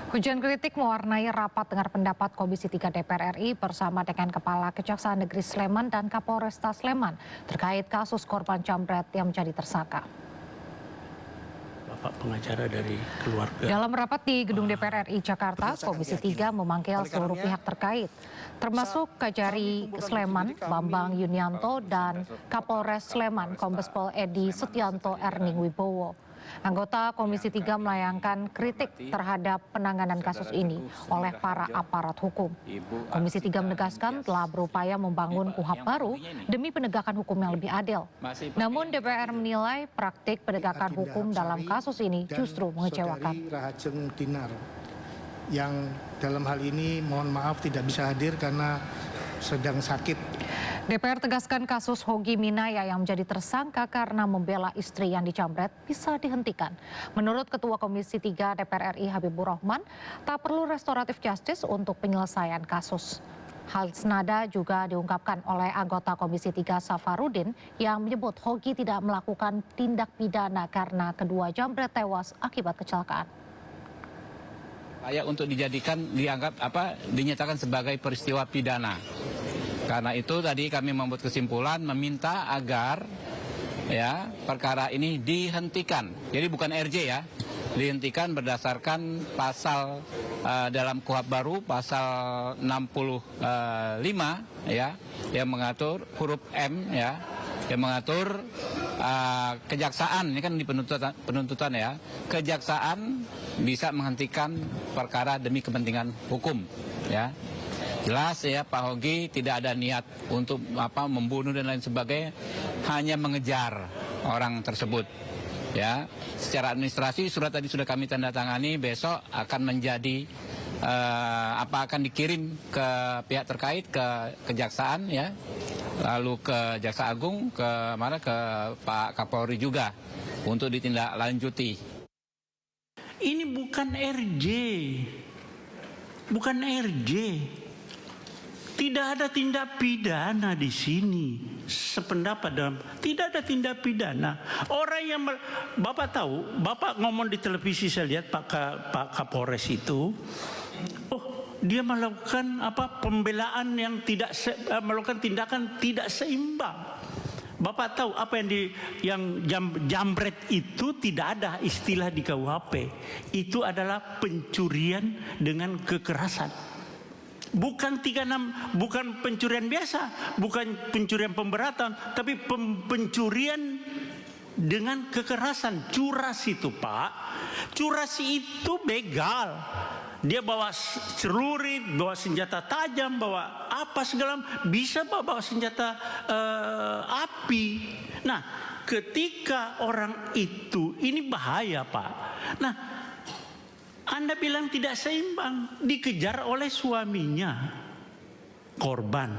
Hujan kritik mewarnai rapat dengar pendapat Komisi 3 DPR RI bersama dengan Kepala Kejaksaan Negeri Sleman dan Kapolresta Sleman terkait kasus korban jambret yang menjadi tersangka. Bapak pengacara dari keluarga. Dalam rapat di Gedung DPR RI Jakarta, Komisi 3 memanggil seluruh pihak terkait, termasuk Kajari Sleman, Bambang Yunianto, dan Kapolres Sleman, Kombes Pol Edi Setianto Erning Wibowo. Anggota Komisi 3 melayangkan kritik terhadap penanganan kasus ini oleh para aparat hukum. Komisi 3 menegaskan telah berupaya membangun KUHAP baru demi penegakan hukum yang lebih adil. Namun DPR menilai praktik penegakan hukum dalam kasus ini justru mengecewakan. Rahajeng Dinar yang dalam hal ini mohon maaf tidak bisa hadir karena sedang sakit. DPR tegaskan kasus Hogi Minaya yang menjadi tersangka karena membela istri yang dicambret bisa dihentikan. Menurut Ketua Komisi 3 DPR RI Habibur Rahman, tak perlu restoratif justice untuk penyelesaian kasus. Hal senada juga diungkapkan oleh anggota Komisi 3 Safarudin yang menyebut Hogi tidak melakukan tindak pidana karena kedua jambret tewas akibat kecelakaan. Layak untuk dinyatakan sebagai peristiwa pidana. Karena itu tadi kami membuat kesimpulan meminta agar ya perkara ini dihentikan. Jadi bukan RJ ya, dihentikan berdasarkan pasal dalam KUHAP baru pasal 65 ya yang mengatur huruf M ya yang mengatur kejaksaan, ini kan di penuntutan ya, kejaksaan bisa menghentikan perkara demi kepentingan hukum ya. Jelas ya Pak Hogi tidak ada niat untuk membunuh dan lain sebagainya, hanya mengejar orang tersebut. Ya, secara administrasi surat tadi sudah kami tanda tangani, besok akan menjadi akan dikirim ke pihak terkait, ke kejaksaan ya, lalu ke Jaksa Agung, ke Pak Kapolri juga untuk ditindaklanjuti. Ini bukan RJ, bukan RJ. Tidak ada tindak pidana di sini. Sependapat dalam tidak ada tindak pidana. Orang yang Bapak tahu, Bapak ngomong di televisi saya lihat Pak Kapolres itu, dia melakukan pembelaan yang melakukan tindakan tidak seimbang. Bapak tahu apa yang jambret itu tidak ada istilah di KUHP. Itu adalah pencurian dengan kekerasan. Bukan 36, bukan pencurian biasa, bukan pencurian pemberatan, tapi pencurian dengan kekerasan. Curas itu Pak, curas itu begal. Dia bawa celurit, bawa senjata tajam, bawa apa segala, bisa bawa senjata api. Nah, ketika orang itu, ini bahaya Pak. Nah, Anda bilang tidak seimbang, dikejar oleh suaminya, korban.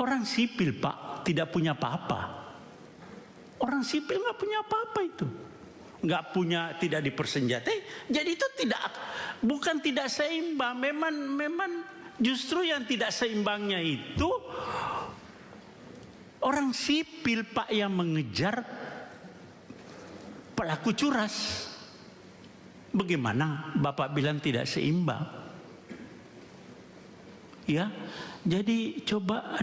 Orang sipil Pak, tidak punya apa-apa. Orang sipil nggak punya apa-apa itu. Nggak punya, tidak dipersenjatai. Jadi itu bukan tidak seimbang. Memang justru yang tidak seimbangnya itu orang sipil Pak yang mengejar pelaku curas. Bagaimana Bapak bilang tidak seimbang? Ya, jadi coba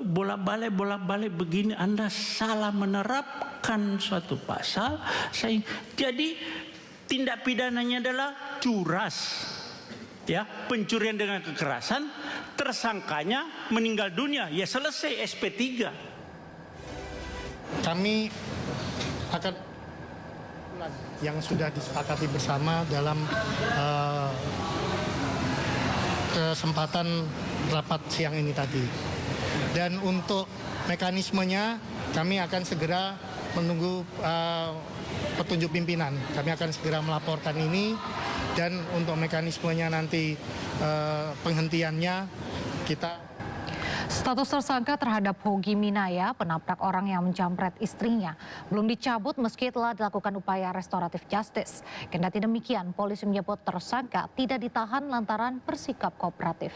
bolak-balik begini, Anda salah menerapkan suatu pasal. Jadi tindak pidananya adalah curas, ya, pencurian dengan kekerasan. Tersangkanya meninggal dunia, ya selesai SP3. Kami akan yang sudah disepakati bersama dalam kesempatan rapat siang ini tadi. Dan untuk mekanismenya kami akan segera menunggu petunjuk pimpinan. Kami akan segera melaporkan ini, dan untuk mekanismenya nanti penghentiannya kita. Status tersangka terhadap Hogi Minaya, penabrak orang yang menjambret istrinya, belum dicabut meski telah dilakukan upaya restoratif justice. Kendati demikian, polisi menyebut tersangka tidak ditahan lantaran bersikap kooperatif.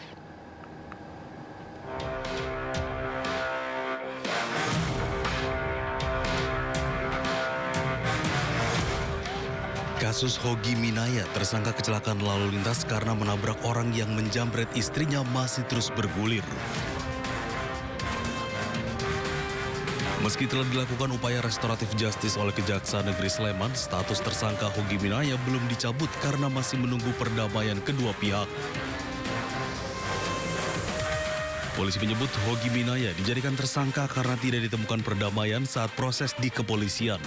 Kasus Hogi Minaya, tersangka kecelakaan lalu lintas karena menabrak orang yang menjamret istrinya, masih terus bergulir. Meski telah dilakukan upaya restoratif justice oleh Kejaksaan Negeri Sleman, status tersangka Hogi Minaya belum dicabut karena masih menunggu perdamaian kedua pihak. Polisi menyebut Hogi Minaya dijadikan tersangka karena tidak ditemukan perdamaian saat proses di kepolisian.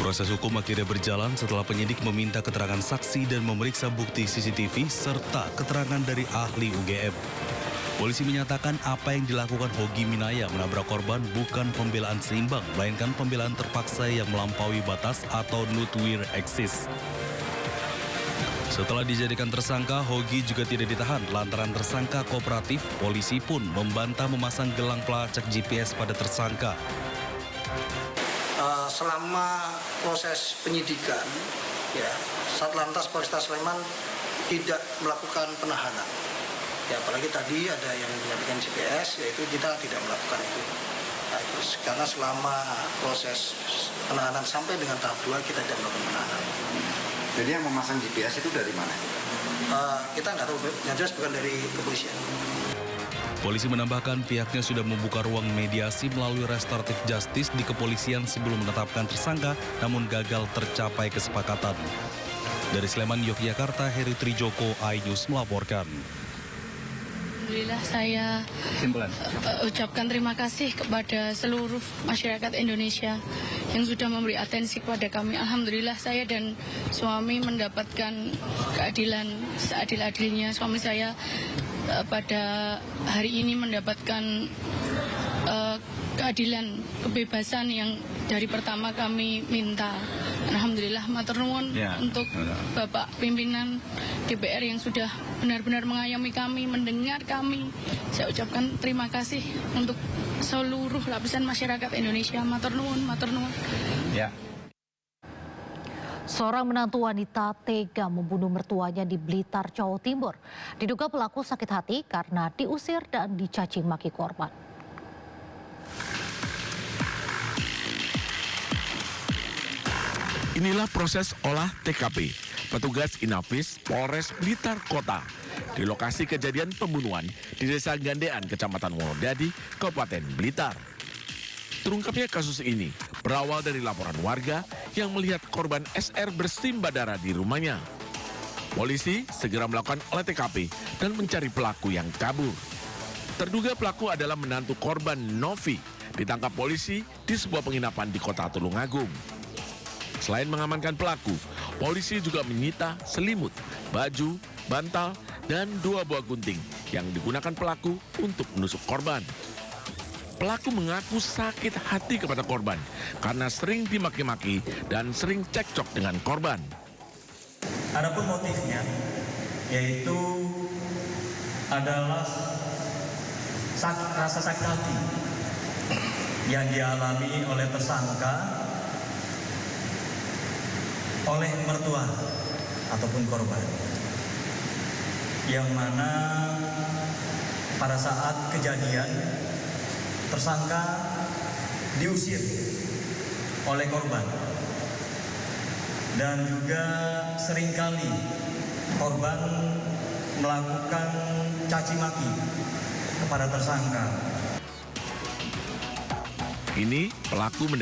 Proses hukum akhirnya berjalan setelah penyidik meminta keterangan saksi dan memeriksa bukti CCTV serta keterangan dari ahli UGM. Polisi menyatakan apa yang dilakukan Hogi Minaya menabrak korban bukan pembelaan seimbang, melainkan pembelaan terpaksa yang melampaui batas atau not where exist. Setelah dijadikan tersangka, Hogi juga tidak ditahan lantaran tersangka kooperatif. Polisi pun membantah memasang gelang pelacak GPS pada tersangka. Selama proses penyidikan, Satlantas Polresta Sleman tidak melakukan penahanan. Ya, apalagi tadi ada yang menyampaikan GPS, yaitu kita tidak melakukan itu. Nah, karena selama proses penahanan sampai dengan tahap 2 kita tidak melakukan penahanan. Jadi yang memasang GPS itu dari mana? Kita nggak tahu, yang jelas bukan dari kepolisian. Polisi menambahkan pihaknya sudah membuka ruang mediasi melalui restoratif justice di kepolisian sebelum menetapkan tersangka, namun gagal tercapai kesepakatan. Dari Sleman, Yogyakarta, Heru Trijoko, iNews melaporkan. Alhamdulillah saya ucapkan terima kasih kepada seluruh masyarakat Indonesia yang sudah memberi atensi kepada kami. Alhamdulillah saya dan suami mendapatkan keadilan seadil-adilnya. Suami saya pada hari ini mendapatkan keadilan, kebebasan yang dari pertama kami minta. Alhamdulillah matur nuwun untuk Bapak pimpinan DPR yang sudah benar-benar mengayomi kami, mendengar kami. Saya ucapkan terima kasih untuk seluruh lapisan masyarakat Indonesia. Matur nuwun, matur nuwun. Ya. Seorang menantu wanita tega membunuh mertuanya di Blitar, Jawa Timur. Diduga pelaku sakit hati karena diusir dan dicaci maki korban. Inilah proses olah TKP petugas Inafis Polres Blitar Kota di lokasi kejadian pembunuhan di Desa Gandean, Kecamatan Wonodadi, Kabupaten Blitar. Terungkapnya kasus ini berawal dari laporan warga yang melihat korban SR bersimbah darah di rumahnya. Polisi segera melakukan olah TKP dan mencari pelaku yang kabur. Terduga pelaku adalah menantu korban Novi, ditangkap polisi di sebuah penginapan di Kota Tulungagung. Selain mengamankan pelaku, polisi juga menyita selimut, baju, bantal, dan 2 buah gunting yang digunakan pelaku untuk menusuk korban. Pelaku mengaku sakit hati kepada korban karena sering dimaki-maki dan sering cekcok dengan korban. Adapun motifnya yaitu adalah rasa sakit hati yang dialami oleh tersangka oleh mertua ataupun korban, yang mana pada saat kejadian tersangka diusir oleh korban dan juga seringkali korban melakukan caci maki kepada tersangka. Ini pelaku